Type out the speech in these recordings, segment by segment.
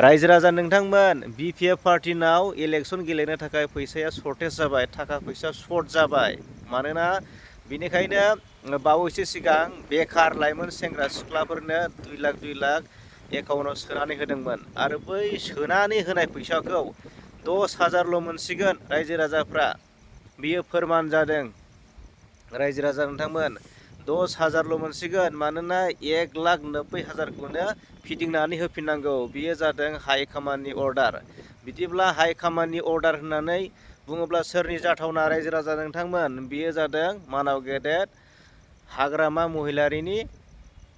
रायजो राजा नोंथांमोन BPF पार्टिनाव इलेक्सन गेलेनो थाखाय फैसाया सर्टेज जाबाय, थाखा फैसा सर्ट जाबाय। मानोना बिनिखायनो बावैसो सिगां बेखार लाइमोन सेंग्रा सिख्लाफोरनो 2 लाख एकाउन्टाव सोनानै होदोंमोन आरो बै सोनानै होनाय फैसाखौ 10,000ल' मोनसिगोन रायजो राजाफ्रा। बियो फोरमान जादों रायजो राजा नोंथांमोन 10,000ल' मोनसिगोन। मानोना 1,90,000खौनो फिदिंनानै होफिननांगौ। बियो जादों हाइकमान्डनि अर्डार। बिदिब्ला हाइकमान्डनि अर्डार होननानै बुङोब्ला सोरनि जाथावना रायजो राजा नोंथांमोन? बियो जादों मानाव गेदेर हाग्रामा महिलारिनि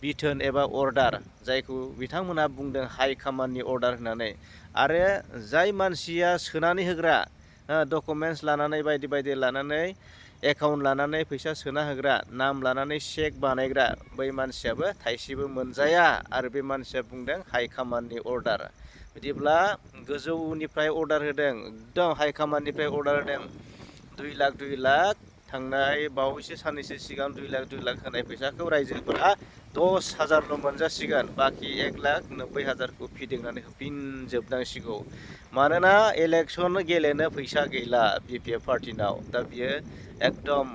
बिथोन एबा अर्डार, जायखौ बिथांमोनहा बुंदों हाइकमान्डनि अर्डार होननानै। आरो जाय मानसिया सोनानै होग्रा डकुमेन्टस लानानै बायदि बायदि लानानै एकाउन्ट लानानै फैसा सोना होग्रा, नाम लानानै चेक बानायग्रा, बै मानसियाबो थाइसेबो मोनजाया। आरो बे मानसिया बुंदों हाइकमान्डनि अर्डार। बिदिब्ला गोजौनिफ्राय अर्डार होदों, एकदम हाइकमान्डनिफ्राय अर्डार होदों। 2 लाख थांनाय बावैसो साननैसो सिगां 2 लाख होनाय फैसाखौ रायजोफोरा 10,000ल' मोनजासिगोन। बाखि 1,90,000खौ फिदिंनानै होफिनजोबनांसिगौ। मानोना इलेक्सन गेलेनो फैसा गैला BPF पार्टिनाव। दा बियो एकदम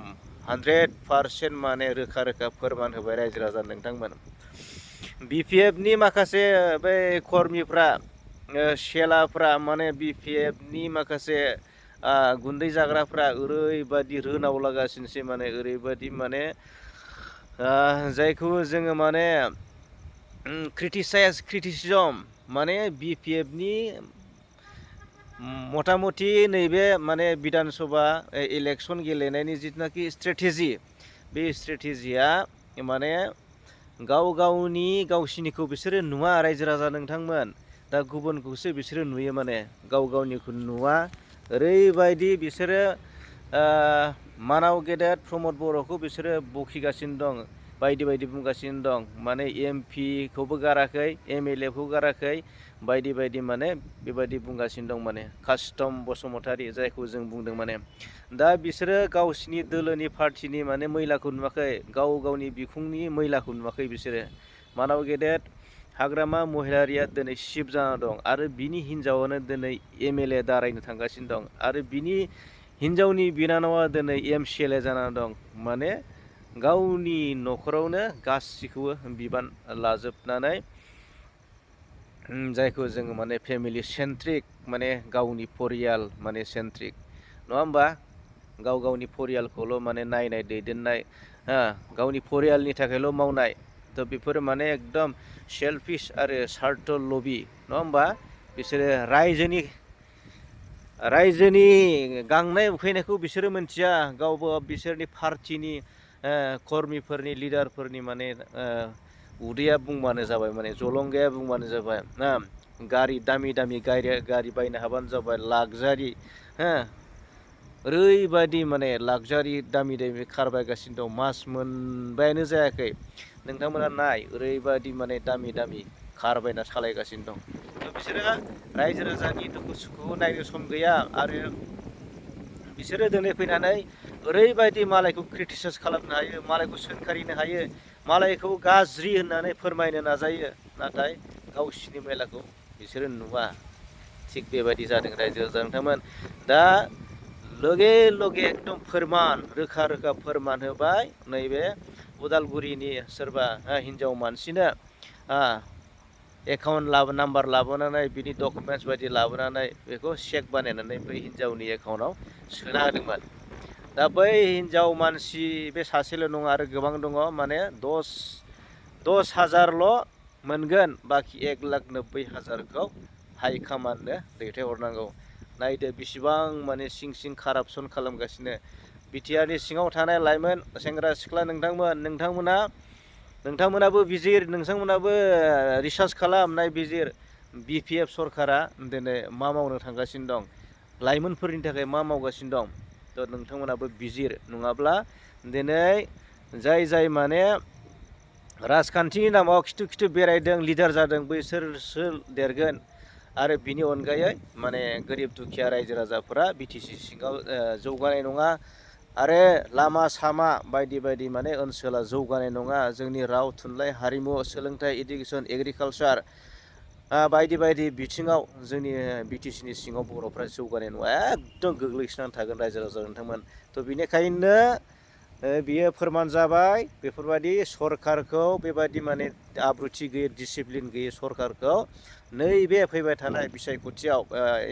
100% माने रोखा रोखा फोरमान होबाय रायजो राजा नोंथांमोन। BPFनि माखासे बै कर्मिफ्रा, सेलाफ्रा, माने BPFनि माखासे गुन्दै जाग्राफ्रा ओरैबादि रोनावलागासिनोसै, माने ओरैबादि माने जायखौ जोङो माने क्रिटिसिजम, माने BPFनि मथा मथि नैबे माने बिधान सभा इलेक्सन गेलेनायनि जिथुनाखि स्ट्रेटेजि, बे स्ट्रेटेजिया माने गावसिनिखौ बिसोरो नुवा रायजो राजा नोंथांमोन। दा गुबुनखौसो बिसोरो नुयो, माने गावनिखौ नुवा। ओरैबायदि बिसोरो मानाव गेदेर प्रमद बर'खौ बिसोरो बखिगासिनो दं, बायदि बायदि बुंगासिनो दं। माने MP खौबो गाराखै, MLA खौ गाराखै, बायदि बायदि माने बेबायदि बुंगासिनो दं। माने कास्टम बसुमतारी, जायखौ जों बुंदों, माने दा बिसोरो गावसिनि दोलोनि पार्टिनि माने मैलाखौ नुवाखै, गावनि बिखुंनि मैलाखौ नुवाखै बिसोरो। मानाव गेदेर हाग्रामा महिलारिया दिनै सिफ जाना दं आरो बिनि हिन्जावानो दिनै MLA दारायनो थांगासिनो दं आरो बिनि हिन्जावनि बिनानावा दिनै MCLA जाना दं। माने गावनि न'खरावनो गासिखौबो बिबान लाजोबनानै, जायखौ जोङो माने फेमिलि सेन्ट्रिक, माने गावनि परियाल माने सेन्ट्रिक, नङा होमबा? गावनि परियालखौल' माने नायनाय, दैदेननाय, गावनि परियालनि थाखायल' मावनाय। थ' बेफोरो माने एकदम सेल्फिश आरो स्वार्थ लबि, नङा होमबा? बिसोरो रायजोनि गांनाय उखैनायखौ बिसोरो मिथिया। गावबो बिसोरनि पार्टिनि कर्मिफोरनि, लिडारफोरनि माने उदैया बुंबानो जाबाय, माने जलंगाया बुंबानो जाबाय। गारि दामि दामि गारि बायनो हाबानो जाबाय, लाक्जारि, ओरैबायदि माने लाक्जारि दामि दामि कार बायगासिनो दं। मास मोनबायानो जायाखै, नोंथांमोना नाय, ओरैबायदि माने दामि दामि कार बायना सालायगासिनो दं। थ' बिसोरो रायजो राजानि दुखु सुखुखौ नायनो सम गैया। आरो बिसोरो दिनै फैनानै ओरैबायदि मालायखौ क्रिटिसाइज खालामनो हायो, मालायखौ सोंखारिनो हायो, मालायखौ गाज्रि होननानै फोरमायनो नाजायो, नाथाय गावसिनि मैलाखौ बिसोरो नुवा। थिग बेबायदि जादों रायजो राजा नोंथांमोन। दा लगे लगे एकदम फोरमान, रोखा रोखा फोरमान होबाय नैबे उदालगुरिनि सोरबा हिन्जाव मानसिनो एकाउन्ट नाम्बार लाबोनानै, बिनि डकुमेन्टस बायदि लाबोनानै बेखौ चेक बानायनानै बै हिन्जावनि एकाउन्टआव सोना होदोंमोन। दा बै हिन्जाव मानसि बे सासेल' नङा, आरो गोबां दङ। माने 10,000ल' मोनगोन, बाखि 1,90,000खौ हाइकमान्डनो दैथायहरनांगौ। नायदो बेसेबां माने सिं कारापसन खालामगासिनो। बिटिआरनि सिङाव थानाय लाइमोन सेंग्रा सिख्ला नोंथांमोनाबो बिजिर, नोंथांमोनाबो रिसार्च खालाम, नायबिजिर, BPF सरकारा दिनै मा मावनो थांगासिनो दं, लाइमोनफोरनि थाखाय मा मावगासिनो दं। थ' नोंथांमोनाबो बिजिर। नङाब्ला दिनै जाय माने राजखान्थिनि नामाव खिथु बेरायदों, लिडार जादों, बैसोरसो देरगोन। आरो बिनि अनगायै माने गोरिब दुखिया रायजो राजाफोरा BTC सिङाव जौगानाय नङा। आरो लामा सामा बायदि बायदि माने ओनसोला जौगानाय नङा। जोंनि राव थुनलाइ हारिमु, सोलोंथाइ, इडुकेसन, एग्रिकालसार बायदि बायदि बिथिङाव जोंनि बिटिसिनि सिङाव बर'फ्रा जौगानाय नङा, एकदम गोग्लैसोनानै थागोन रायजो राजा नोंथांमोन। थ' बेनिखायनो बियो फोरमान जाबाय बेफोरबायदि सरखारखौ बेबायदि माने आब्रुथि गैयै डिसिप्लिन गैयै सरखारखौ नैबे फैबाय थानाय बिसायख'थियाव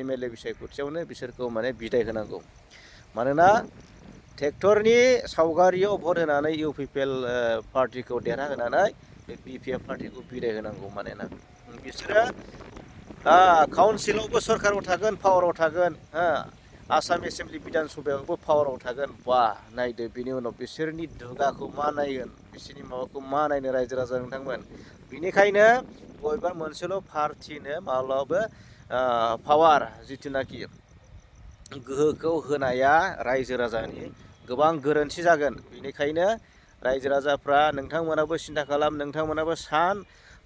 MLA बिसायख'थियावनो बिसोरखौ माने बिदाय होनांगौ। मानोना ट्रेक्टरनि सावगारियाव भट होनानै UPPL पार्टिखौ देरहाहोनानै बे BPF पार्टिखौ बिदाय होनांगौ। मानोना बिसोरो काउन्सिलावबो सरकाराव थागोन, पावाराव थागोन, आसाम एसेम्बलि बिधान सभायावबो पावाराव थागोन। बा नायदो बिनि उनाव बिसोरनि दुगाखौ मा नायगोन, बिसोरनि माबाखौ मा नायनो रायजो राजा नोंथांमोन। बेनिखायनो बबेबा मोनसेल' पार्टिनो माब्लाबाबो पावार जिथुनाखि गोहोखौ होनाया रायजो राजानि गोबां गोरोन्थि जागोन। बेनिखायनो रायजो राजाफ्रा नोंथांमोनाबो सिन्था खालाम, नोंथांमोनाबो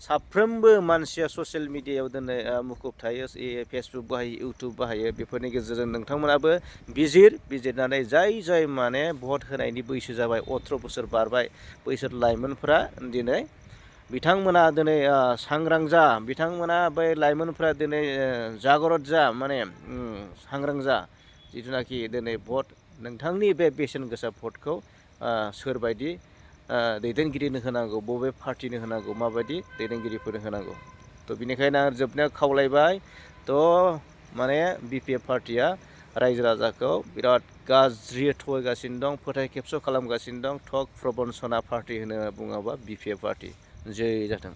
साफ्रोमबो मानसिया ससियेल मिडियायाव दिनै मुखुब थायो, फेसबुक बाहायो, इउटुब बाहायो। बेफोरनि गेजेरजों नोंथांमोनाबो बिजिरनानै जाय माने भट होनायनि बैसो जाबाय, 18 बोसोर बारबाय बैसोर लाइमोनफ्रा दिनै बिथांमोना दिनै सांग्रां जा, बिथांमोना बै लाइमोनफ्रा दिनै जागरत जा, माने सांग्रां जा। जिथुनाखि दिनै भट, नोंथांनि बे बेसेन गोसा भटखौ सोरबायदि दैदेनगिरिनो होनांगौ, बबे पार्टिनो होनांगौ, माबायदि दैदेनगिरिफोरनो होनांगौ। थ' बेनिखायनो आं जोबनायाव खावलायबाय, थ' माने BPF पार्टिया रायजो राजाखौ बिराद गाज्रि थगायगासिनो दं, फोथाय खेबस' खालामगासिनो दं। ठग प्रबन्सना पार्टि होनो बुङोबा BPF पार्टि। जै जाथों।